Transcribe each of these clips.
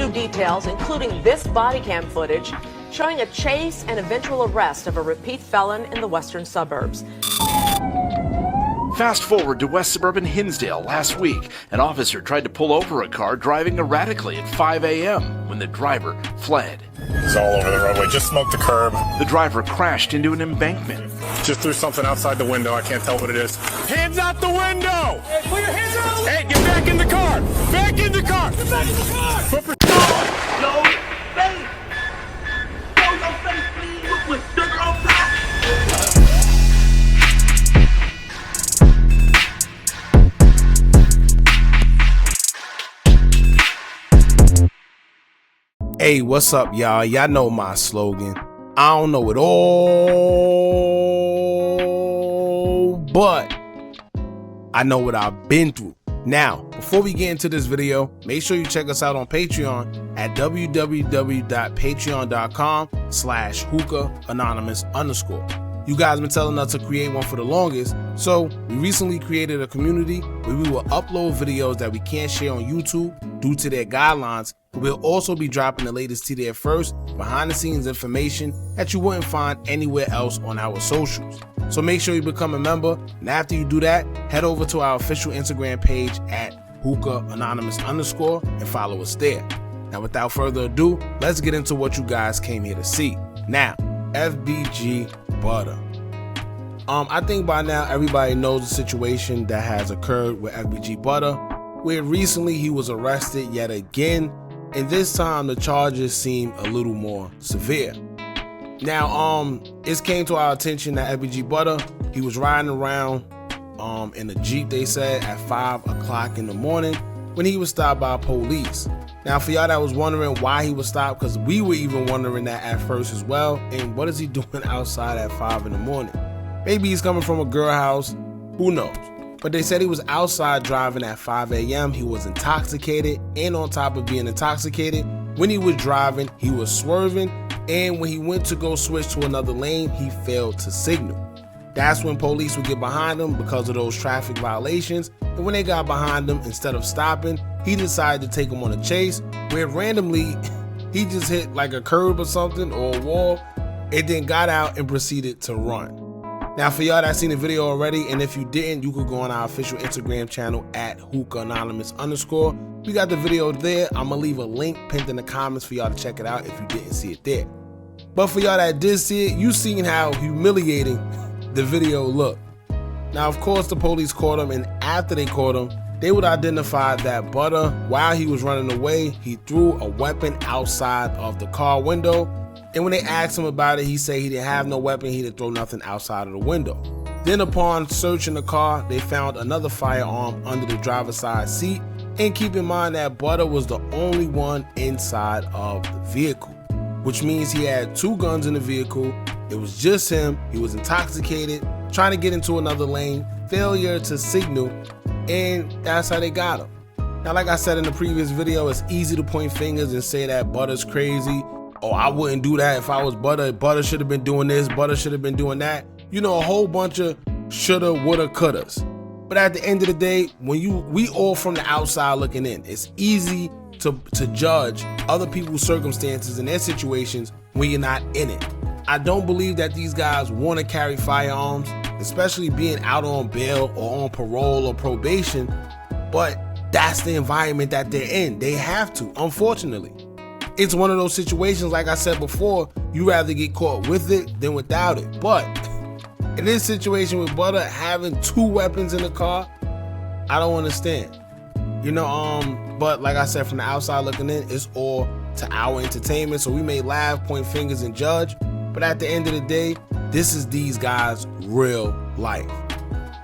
New details, including this body cam footage, showing a chase and eventual arrest of a repeat felon in the western suburbs. Fast forward to West Suburban Hinsdale last week. An officer tried to pull over a car driving erratically at 5 a.m. when the driver fled. He's all over the roadway, just smoked the curb. The driver crashed into an embankment. Just threw something outside the window, I can't tell what it is. Hands out the window! Hey, put your hands out! Hey, get back in the car! Back in the car! Get back in the car! Yo, face! Yo, your face, please! With sugar on top! Hey, what's up, y'all? Y'all know my slogan. I don't know it all, but I know what I've been through. Now, before we get into this video, make sure you check us out on Patreon at www.patreon.com/Hookah Anonymous _. You guys been telling us to create one for the longest, so we recently created a community where we will upload videos that we can't share on YouTube due to their guidelines. We'll also be dropping the latest to there first, behind the scenes information that you wouldn't find anywhere else on our socials. So make sure you become a member, and after you do that, head over to our official Instagram page at Hookah Anonymous _ and follow us there. Now without further ado, let's get into what you guys came here to see. Now, FBG Butta. I think by now everybody knows the situation that has occurred with FBG Butta, where recently he was arrested yet again, and this time the charges seem a little more severe. Now, it came to our attention that FBG Butta, he was riding around in a Jeep, they said, at 5 o'clock in the morning when he was stopped by police. Now, for y'all that was wondering why he was stopped, because we were even wondering that at first as well, and what is he doing outside at 5 in the morning? Maybe he's coming from a girl house, who knows? But they said he was outside driving at 5 a.m. He was intoxicated, and on top of being intoxicated, when he was driving, he was swerving, and when he went to go switch to another lane, he failed to signal. That's when police would get behind him because of those traffic violations, and when they got behind him, instead of stopping, he decided to take him on a chase, where randomly, he just hit like a curb or something, or a wall, and then got out and proceeded to run. Now, for y'all that seen the video already, and if you didn't, you could go on our official Instagram channel at Hookah Anonymous _ We got the video there. I'm gonna leave a link pinned in the comments for y'all to check it out if you didn't see it there. But for y'all that did see it, you seen how humiliating the video looked. Now, of course, the police caught him, and after they caught him, they would identify that Butta, while he was running away, he threw a weapon outside of the car window. And when they asked him about it, he said he didn't have no weapon, he didn't throw nothing outside of the window. Then upon searching the car, they found another firearm under the driver's side seat. And keep in mind that Butta was the only one inside of the vehicle, which means he had 2 guns in the vehicle. It was just him, he was intoxicated, trying to get into another lane, failure to signal, and that's how they got him. Now, like I said in the previous video, it's easy to point fingers and say that Butta's crazy. Oh, I wouldn't do that if I was Butta. Butta should have been doing this, Butta should have been doing that. You know, a whole bunch of shoulda, woulda, couldas. But at the end of the day, we all from the outside looking in. It's easy to judge other people's circumstances and their situations when you're not in it. I don't believe that these guys want to carry firearms, especially being out on bail or on parole or probation, but that's the environment that they're in. They have to, unfortunately. It's one of those situations, like I said before, you rather get caught with it than without it. But in this situation with Butta having 2 weapons in the car, I don't understand. You know, but like I said, from the outside looking in, it's all to our entertainment. So we may laugh, point fingers, and judge. But at the end of the day, this is these guys' real life.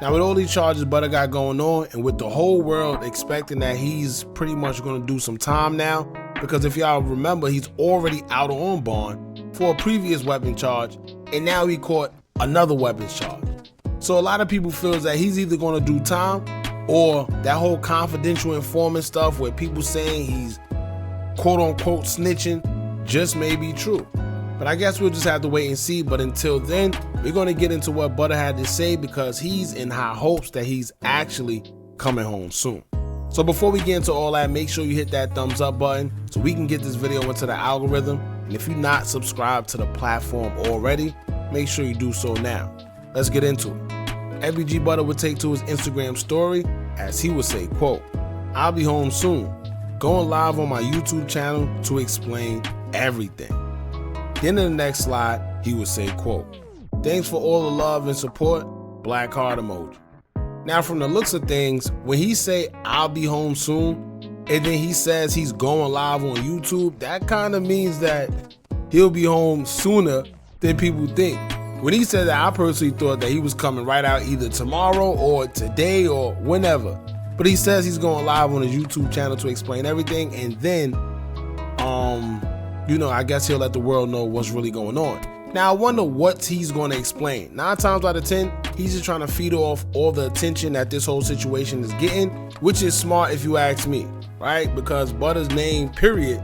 Now, with all these charges Butta got going on, and with the whole world expecting that he's pretty much going to do some time now, because if y'all remember, he's already out on bond for a previous weapon charge, and now he caught another weapons charge. So a lot of people feel that he's either going to do time, or that whole confidential informant stuff where people saying he's quote unquote snitching just may be true. But I guess we'll just have to wait and see. But until then, we're going to get into what Butta had to say, because he's in high hopes that he's actually coming home soon. So before we get into all that, make sure you hit that thumbs up button so we can get this video into the algorithm. And if you're not subscribed to the platform already, make sure you do so now. Let's get into it. FBG Butta would take to his Instagram story as he would say, quote, "I'll be home soon, going live on my YouTube channel to explain everything." Then in the next slide, he would say, quote, "Thanks for all the love and support, black heart emoji." Now from the looks of things, when he say "I'll be home soon" and then he says he's going live on YouTube, that kind of means that he'll be home sooner than people think. When he said that, I personally thought that he was coming right out either tomorrow or today or whenever. But he says he's going live on his YouTube channel to explain everything, and then I guess he'll let the world know what's really going on. Now I wonder what he's going to explain. 9 times out of 10, he's just trying to feed off all the attention that this whole situation is getting, which is smart if you ask me, right? Because Butta's name, period,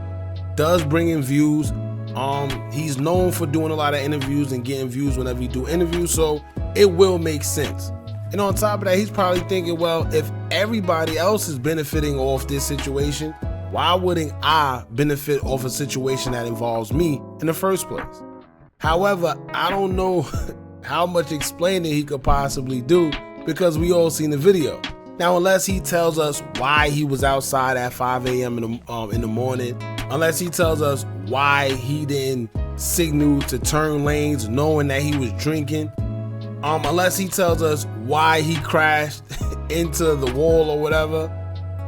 does bring in views. He's known for doing a lot of interviews and getting views whenever he do interviews, so it will make sense. And on top of that, he's probably thinking, well, if everybody else is benefiting off this situation, why wouldn't I benefit off a situation that involves me in the first place? However, I don't know how much explaining he could possibly do because we all seen the video. Now, unless he tells us why he was outside at 5 a.m. in the morning, unless he tells us why he didn't signal to turn lanes knowing that he was drinking, unless he tells us why he crashed into the wall or whatever,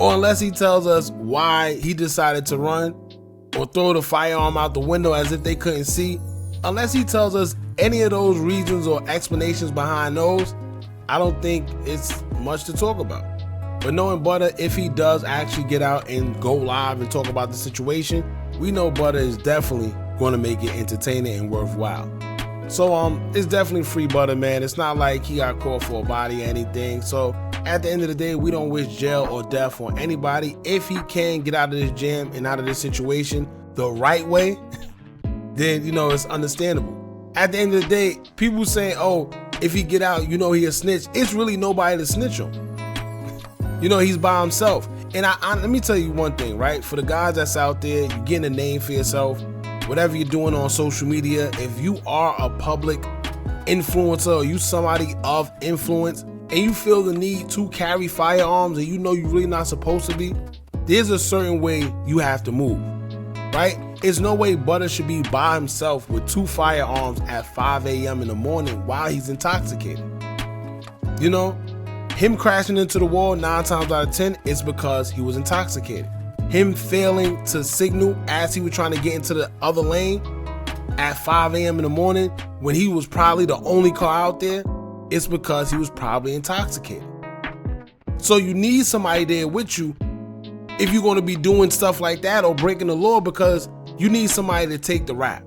or unless he tells us why he decided to run or throw the firearm out the window as if they couldn't see, unless he tells us any of those reasons or explanations behind those, I don't think it's much to talk about. But knowing Butta, if he does actually get out and go live and talk about the situation, we know Butta is definitely going to make it entertaining and worthwhile. So it's definitely free Butta, man. It's not like he got caught for a body or anything. So at the end of the day, we don't wish jail or death on anybody. If he can get out of this jam and out of this situation the right way, then it's understandable. At the end of the day, people say, oh, if he get out, he a snitch. It's really nobody to snitch on. He's by himself. And I let me tell you one thing, right? For the guys that's out there, you're getting a name for yourself, whatever you're doing on social media, if you are a public influencer or you somebody of influence and you feel the need to carry firearms and you're really not supposed to be, there's a certain way you have to move, right? There's no way Butta should be by himself with 2 firearms at 5 a.m. in the morning while he's intoxicated. Him crashing into the wall 9 times out of 10 is because he was intoxicated. Him failing to signal as he was trying to get into the other lane at 5 a.m. in the morning when he was probably the only car out there, it's because he was probably intoxicated. So you need somebody there with you if you're going to be doing stuff like that or breaking the law, because you need somebody to take the rap.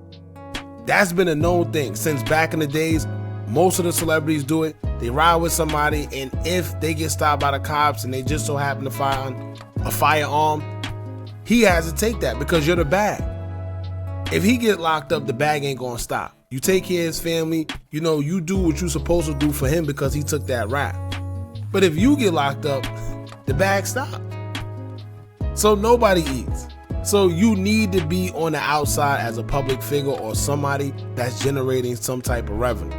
That's been a known thing since back in the days. Most of the celebrities do it. They ride with somebody, and if they get stopped by the cops and they just so happen to find a firearm, he has to take that because you're the bag. If he get locked up, the bag ain't gonna stop. You take care of his family, you do what you're supposed to do for him because he took that rap. But if you get locked up, the bag stops. So nobody eats. So you need to be on the outside as a public figure or somebody that's generating some type of revenue.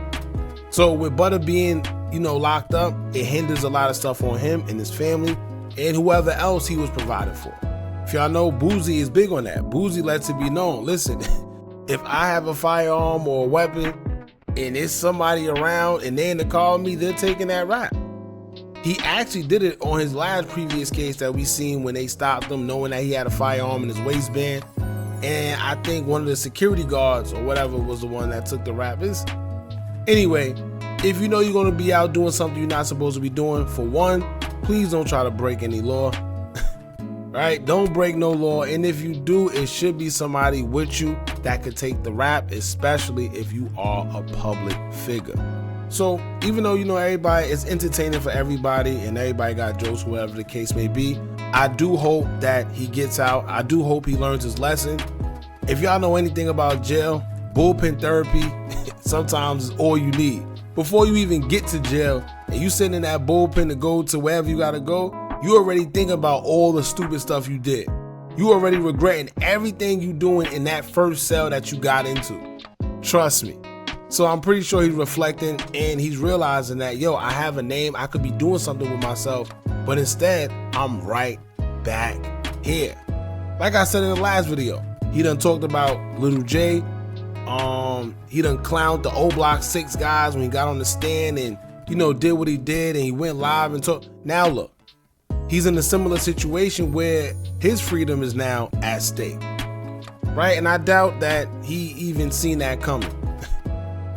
So with Butta being, locked up, it hinders a lot of stuff on him and his family and whoever else he was provided for. If y'all know, Boozy is big on that. Boozy lets it be known. Listen, if I have a firearm or a weapon and there's somebody around and they in the car with me, they're taking that rap. He actually did it on his last previous case that we seen when they stopped him knowing that he had a firearm in his waistband. And I think one of the security guards or whatever was the one that took the rap. Anyway, if you know you're going to be out doing something you're not supposed to be doing, for one, please don't try to break any law. Right? Don't break no law. And if you do, it should be somebody with you that could take the rap, especially if you are a public figure. So even though everybody is entertaining for everybody and everybody got jokes, whatever the case may be, I do hope that he gets out. I do hope he learns his lesson. If y'all know anything about jail, bullpen therapy sometimes is all you need. Before you even get to jail and you sitting in that bullpen to go to wherever you gotta go, You already think about all the stupid stuff you did. You already regretting everything you doing in that first cell that you got into. Trust me. So I'm pretty sure he's reflecting and he's realizing that, yo, I have a name, I could be doing something with myself, but instead, I'm right back here. Like I said in the last video, he done talked about Little J. He done clowned the O Block 6 guys when he got on the stand and, you know, did what he did and he went live and talked. Now look, he's in a similar situation where his freedom is now at stake, right? And I doubt that he even seen that coming.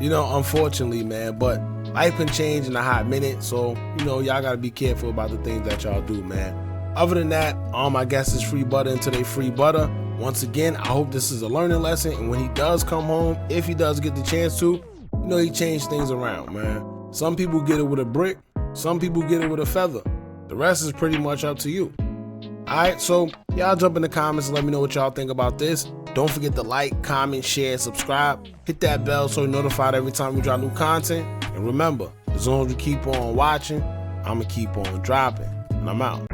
You know, unfortunately, man, but life can change in a hot minute, so, you know, y'all gotta be careful about the things that y'all do, man. Other than that, I guess it's Free Butta until they free Butta. Once again, I hope this is a learning lesson, and when he does come home, if he does get the chance to, you know, he changed things around, man. Some people get it with a brick, some people get it with a feather. The rest is pretty much up to you. Alright, so y'all jump in the comments and let me know what y'all think about this. Don't forget to like, comment, share, subscribe. Hit that bell so you're notified every time we drop new content. And remember, as long as you keep on watching, I'ma keep on dropping. And I'm out.